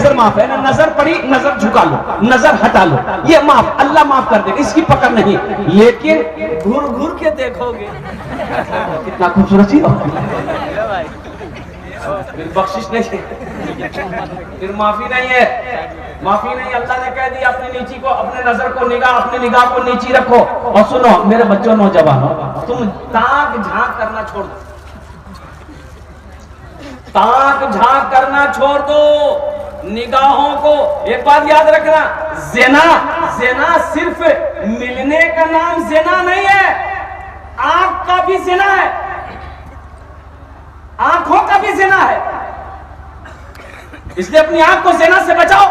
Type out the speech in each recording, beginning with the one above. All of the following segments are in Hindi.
नजर माफ है ना, नजर पड़ी नजर झुका लो, नजर हटा लो, ये माफ, अल्लाह माफ कर देगा, इसकी पकड़ नहीं। लेकिन घूर घूर के देखोगे कितना खूबसूरत चीज फिर बख्शिश नहीं है, फिर माफी नहीं है, माफी नहीं। अल्लाह ने कह दिया अपनी नीची को, अपने नजर को निगाह, अपनी निगाह को नीची रखो। और सुनो मेरे बच्चों नौजवानों, तुम ताक झांक करना छोड़ दो, ताक झांक करना छोड़ दो, निगाहों को। एक बात याद रखना, ज़िना, ज़िना सिर्फ मिलने का नाम ज़िना नहीं है, आंख का भी ज़िना है, आंखों का भी ज़िना है। इसलिए अपनी आंख को ज़िना से बचाओ,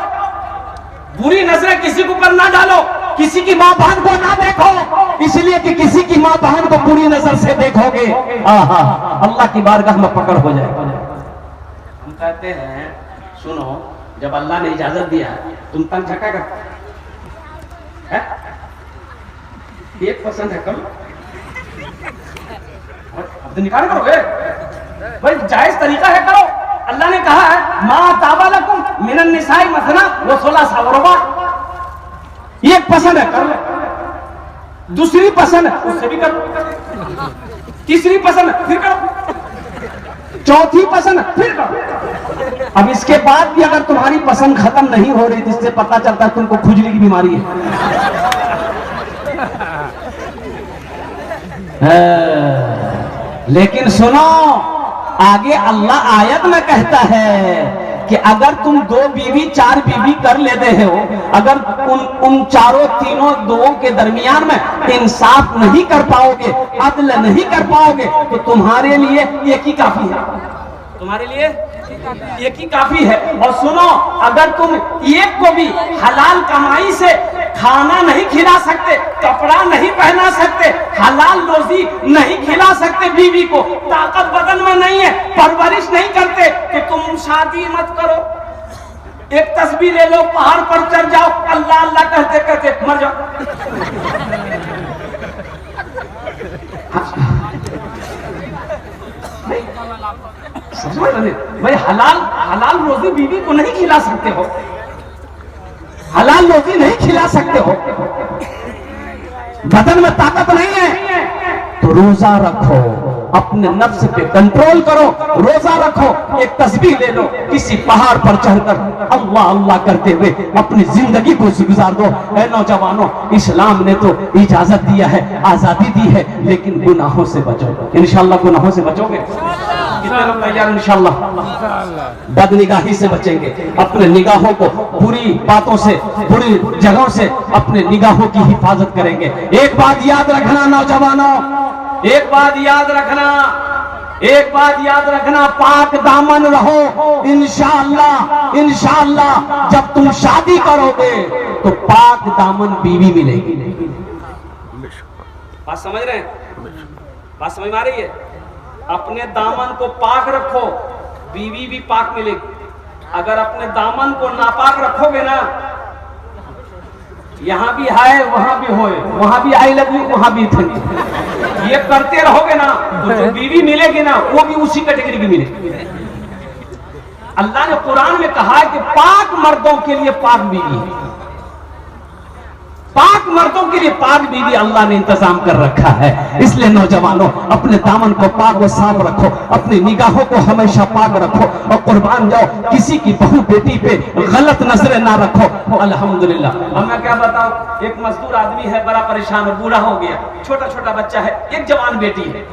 बुरी नजरें किसी के ऊपर ना डालो, किसी की मां बहन को ना देखो, इसलिए कि किसी की मां बहन को बुरी नजर से देखोगे अल्लाह की बारगाह में पकड़ हो जाएगा। हम कहते हैं सुनो, जब अल्लाह ने इजाजत दिया तुम तंग झका कर है? एक पसंद है कम, अब तो निकाल करोगे भाई, जायज तरीका है करो। अल्लाह ने कहा है मा ताबा लकुम मिनन निसाई मसना व सुलासा व रुबा, एक पसंद है कर लो, दूसरी पसंद है उससे भी करो, तीसरी पसंद फिर करो, चौथी पसंद फिर करो। अब इसके बाद भी अगर तुम्हारी पसंद खत्म नहीं हो रही, जिससे पता चलता है तुमको खुजली की बीमारी है। लेकिन सुनो, आगे अल्लाह आयत में कहता है कि अगर तुम 2 बीवी 4 बीवी कर लेते हो, अगर उन चारों तीनों दोनों के दरमियान में इंसाफ नहीं कर पाओगे, अदल नहीं कर पाओगे, तो तुम्हारे लिए एक ही काफी है, तुम्हारे लिए एक ही काफी है। और सुनो, अगर तुम एक को भी हलाल कमाई से खाना नहीं खिला सकते, कपड़ा नहीं पहना सकते, हलाल रोजी नहीं खिला सकते बीवी को, ताकत बदन में नहीं है, परवरिश नहीं करते, तो तुम शादी मत करो। एक तस्बीह ले लो, पहाड़ पर चढ़ जाओ, अल्लाह अल्लाह कहते कहते मर जाओ। भाई हलाल रोजी बीवी को नहीं खिला सकते हो, हलाल रोजी नहीं खिला सकते हो, बदन में ताकत नहीं है, तो रोजा रखो, अपने नफ्स पे कंट्रोल करो, रोजा रखो, एक तस्बीह ले लो, किसी पहाड़ पर चढ़कर अल्लाह अल्लाह करते हुए अपनी जिंदगी को गुजार दो। ऐ नौजवानों, इस्लाम ने तो इजाजत दिया है, आजादी दी है, लेकिन गुनाहों से बचो। इंशाअल्लाह गुनाहों से बचोगे? कितने लोग तैयार? इंशाअल्लाह बदनिगाही से बचेंगे, अपने निगाहों को बुरी बातों से, बुरी जगहों से अपने निगाहों की हिफाजत करेंगे। एक बात याद रखना नौजवानों, एक बात याद रखना, एक बात याद रखना, पाक दामन रहो। इंशाअल्लाह इंशाअल्लाह जब तुम शादी करोगे तो पाक दामन बीवी मिलेगी। बात समझ रहे हैं? बात समझ में आ रही है? अपने दामन को पाक रखो, बीवी भी पाक मिलेगी। अगर अपने दामन को नापाक रखोगे ना, यहाँ भी हाय वहां भी होए, वहां भी आई लव यू वहां भी थैंक, ये करते रहोगे ना, तो जो बीवी मिलेगी ना वो भी उसी कैटेगरी की मिलेगी। अल्लाह ने कुरान में कहा है कि पाक मर्दों के लिए पाक बीवी है, पाक मर्दों के लिए पाक बीवी अल्लाह ने इंतजाम कर रखा है। इसलिए नौजवानों, अपने दामन को पाक व साफ रखो, अपनी निगाहों को हमेशा पाक रखो, और कुर्बान जाओ, किसी की बहू बेटी पे गलत नजरें ना रखो। अल्हम्दुलिल्लाह। अब मैं क्या बताऊं, एक मजदूर आदमी है, बड़ा परेशान है, बूढ़ा हो गया, छोटा छोटा बच्चा है, एक जवान बेटी है।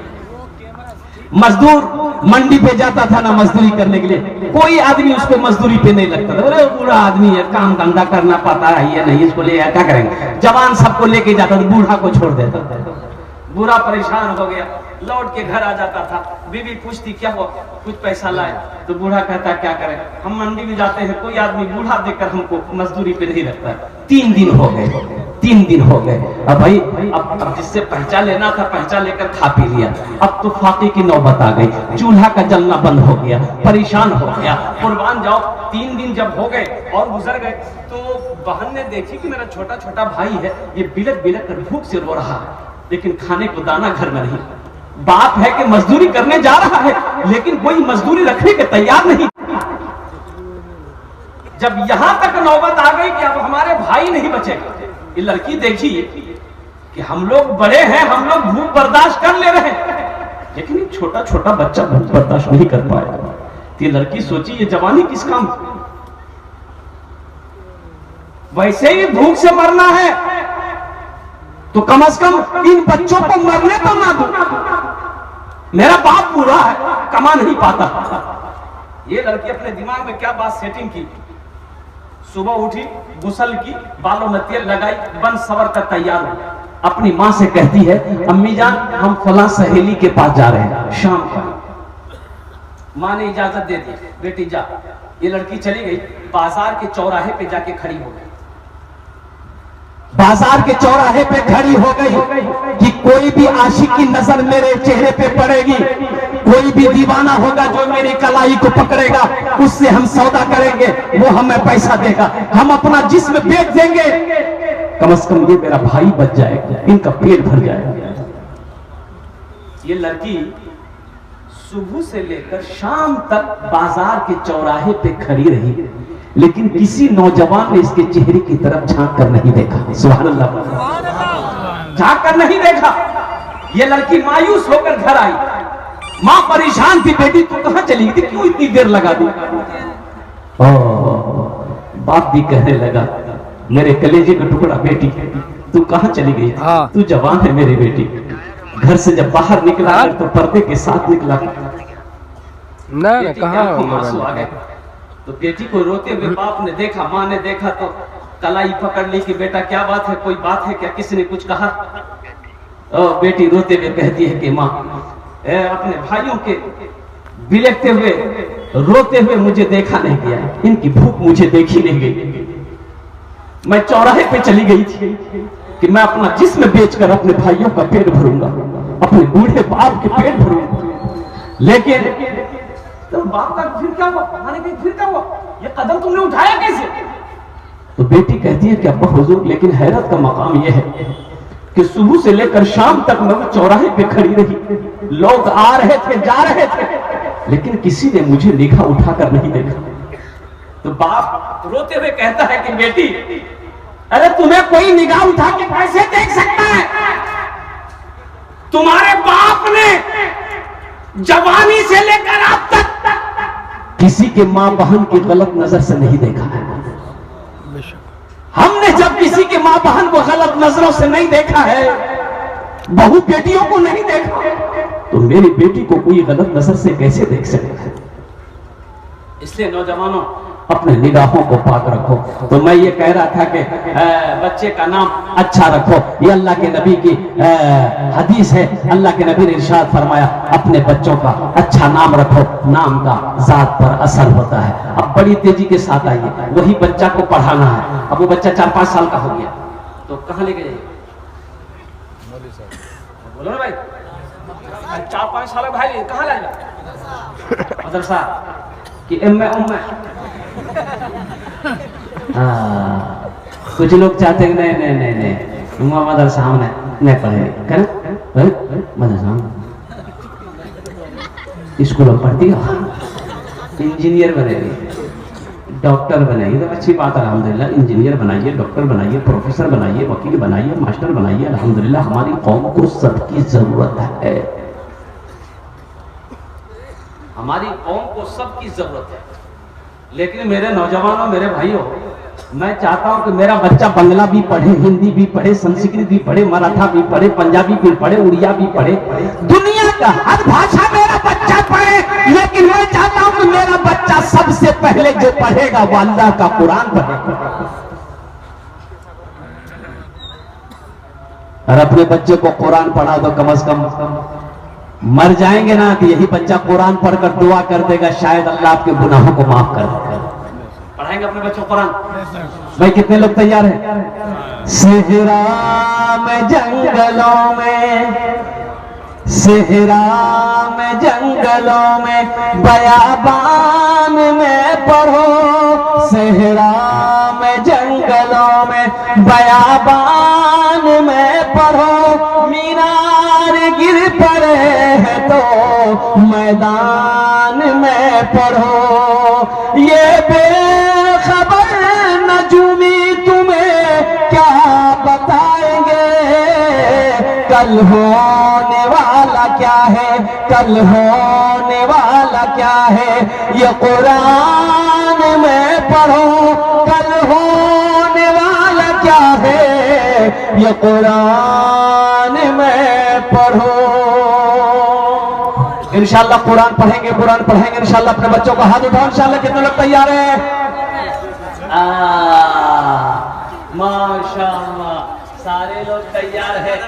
मजदूर मंडी पे जाता था ना मजदूरी करने के लिए, कोई आदमी उसको मजदूरी पे नहीं लगता था, बोले बूढ़ा आदमी है, काम धंधा करना पाता है ये नहीं, इसको ले क्या करेंगे। जवान सबको लेके जाता था, बूढ़ा को छोड़ देता था। बूढ़ा परेशान हो गया, लौट के घर आ जाता था, बीवी पूछती क्या हुआ, कुछ पैसा लाए, तो बूढ़ा कहता क्या करें, हम मंडी में जाते हैं, कोई आदमी बूढ़ा देखकर हमको मजदूरी पे नहीं रखता। 3 दिन हो गए, 3 दिन हो गए। अब भाई अब जिससे पहचान लेना था पहचान लेकर खा पी लिया, अब तो फाके की नौबत आ गई, चूल्हा का जलना बंद हो गया, परेशान हो गया। कुर्बान जाओ, 3 दिन जब हो गए और गुजर गए, तो बहन ने देखी कि मेरा छोटा छोटा भाई है, ये बिलक बिलक कर भूख से रो रहा है, लेकिन खाने को दाना घर में नहीं। बाप है कि मजदूरी करने जा रहा है, लेकिन कोई मजदूरी रखने के तैयार नहीं। जब यहां तक नौबत आ गई कि अब हमारे भाई नहीं बचेगा, ये लड़की देखी कि हम लोग बड़े हैं, हम लोग भूख बर्दाश्त कर ले रहे हैं, लेकिन एक छोटा छोटा बच्चा भूख बर्दाश्त नहीं कर पाएगा। ये लड़की सोची ये जवानी किस काम की? वैसे ही भूख से मरना है तो कम से कम इन बच्चों को मरने तो ना दो। मेरा बाप बूढ़ा है, कमा नहीं पाता। ये लड़की अपने दिमाग में क्या बात सेटिंग की, सुबह उठी, गुसल की, बालों में तेल लगाई, बन सवर कर तैयार हो, अपनी माँ से कहती है अम्मी जान हम फला सहेली के पास जा रहे हैं शाम को। माँ ने इजाजत दे दी, बेटी जा। ये लड़की चली गई, बाजार के चौराहे पे जाके खड़ी हो गई। बाजार के चौराहे पे खड़ी हो गई कि कोई भी आशिक की नजर मेरे चेहरे पे पड़ेगी, कोई भी दीवाना होगा जो मेरी कलाई को पकड़ेगा, उससे हम सौदा करेंगे, वो हमें पैसा देगा, हम अपना जिस्म बेच देंगे, कम से कम ये मेरा भाई बच जाएगा, इनका पेट भर जाएगा। ये लड़की सुबह से लेकर शाम तक बाजार के चौराहे पे खड़ी रही, लेकिन किसी नौजवान ने इसके चेहरे की तरफ झांक कर नहीं देखा। सुभान अल्लाह, झांक कर नहीं देखा। ये लड़की मायूस होकर घर आई। मां परेशान थी, बेटी तू कहां चली गई, क्यों इतनी देर लगा दी? बाप भी कहने लगा मेरे कलेजे का टुकड़ा बेटी तू कहां चली गई? तू जवान है मेरी बेटी। घर से जब बाहर निकला तो पर्दे के साथ निकला ना, कहां आंसू आ गए। तो बेटी को रोते हुए बाप ने देखा, माँ ने देखा तो कलाई पकड़ ली कि बेटा क्या बात है, कोई बात है क्या, किसी ने कुछ कहा? बेटी रोते हुए कहती है कि माँ अपने भाइयों के बिलखते हुए रोते हुए मुझे देखा नहीं गया, इनकी भूख मुझे देखी नहीं गई। मैं चौराहे पे चली गई थी कि मैं अपना जिस्म बेचकर अपने भाइयों का पेट भरूंगा, अपने बूढ़े बाप के पेट भरूंगा, लेकिन तो बाप का फिर क्या हुआ? फिर क्या हुआ? ये कदम तुमने उठाया कैसे? तो बेटी कहती है कि अब्बा हुजूर, लेकिन हैरत का मकाम यह है कि सुबह से लेकर शाम तक मैं चौराहे पे खड़ी रही, लोग आ रहे थे जा रहे थे, लेकिन किसी ने मुझे निगाह उठाकर नहीं देखा। तो बाप रोते हुए कहता है कि बेटी अरे तुम्हें कोई निगाह उठा के कैसे देख सकता है? तुम्हारे बाप ने जवानी से लेकर अब तक किसी के मां बहन की गलत नजर से नहीं देखा है। हमने जब किसी के मां बहन को गलत नजरों से नहीं देखा है, बहू बेटियों को नहीं देखा, तो मेरी बेटी को कोई गलत नजर से कैसे देख सकेगा? इसलिए नौजवानों अपने निगाहों को पाक रखो। तो मैं ये कह रहा था कि बच्चे का नाम अच्छा रखो, ये अल्लाह के नबी की हदीस है। अल्लाह के नबी ने इरशाद फरमाया अपने बच्चों का अच्छा नाम रखो, नाम का जात पर असर होता है। अब बड़ी तेजी के साथ आइए, वही बच्चा को पढ़ाना है। अब वो बच्चा 4-5 साल का हो गया तो कहाँ लेके जाइए? बोलो ना भाई, 4-5 साल का भाई कहाँ लाएगा? मदरसा कि एम कुछ लोग चाहते हैं नहीं मदरसा में नहीं पढ़े, मदरसा स्कूल में पढ़ती हो, इंजीनियर बनेगी, डॉक्टर बनेगी, तो अच्छी बात है अल्हम्दुलिल्लाह। इंजीनियर बनाइए, डॉक्टर बनाइए, प्रोफेसर बनाइए, वकील बनाइए, मास्टर बनाइए, अल्हम्दुलिल्लाह। हमारी कौम को सबकी जरूरत है, हमारी कौम को सबकी जरूरत है। लेकिन मेरे नौजवानों, मेरे भाइयों, मैं चाहता हूं कि मेरा बच्चा बंगला भी पढ़े, हिंदी भी पढ़े, संस्कृत भी पढ़े, मराठा भी पढ़े, पंजाबी भी पढ़े, उड़िया भी पढ़े, दुनिया का हर भाषा मेरा बच्चा पढ़े। लेकिन मैं चाहता हूं कि मेरा बच्चा सबसे पहले जो पढ़ेगा वो अल्लाह का कुरान पढ़ेगा। और अपने बच्चे को कुरान पढ़ा दो, कम से कम मर जाएंगे ना तो यही बच्चा कुरान पढ़कर दुआ कर देगा, शायद अल्लाह आपके गुनाहों को माफ कर देगा। पढ़ाएंगे अपने बच्चों को कुरान? भाई कितने लोग तैयार हैं? सेहरा में जंगलों में, सेहरा में जंगलों में, बयाबान में पढ़ो, सेहरा में जंगलों में, बयाबान में पढ़ो, मीनार गिर पड़े हैं तो मैदान में पढ़ो, ये बेखबर कल होने वाला क्या है, कल होने वाला क्या है, ये कुरान में पढ़ो, कल होने वाला क्या है, ये कुरान में पढ़ो। इंशाअल्लाह कुरान पढ़ेंगे, कुरान पढ़ेंगे इंशाअल्लाह। अपने बच्चों को हाथ उठाओ इंशाअल्लाह। कितने लोग तैयार हैं? माशाअल्लाह सारे लोग तैयार हैं।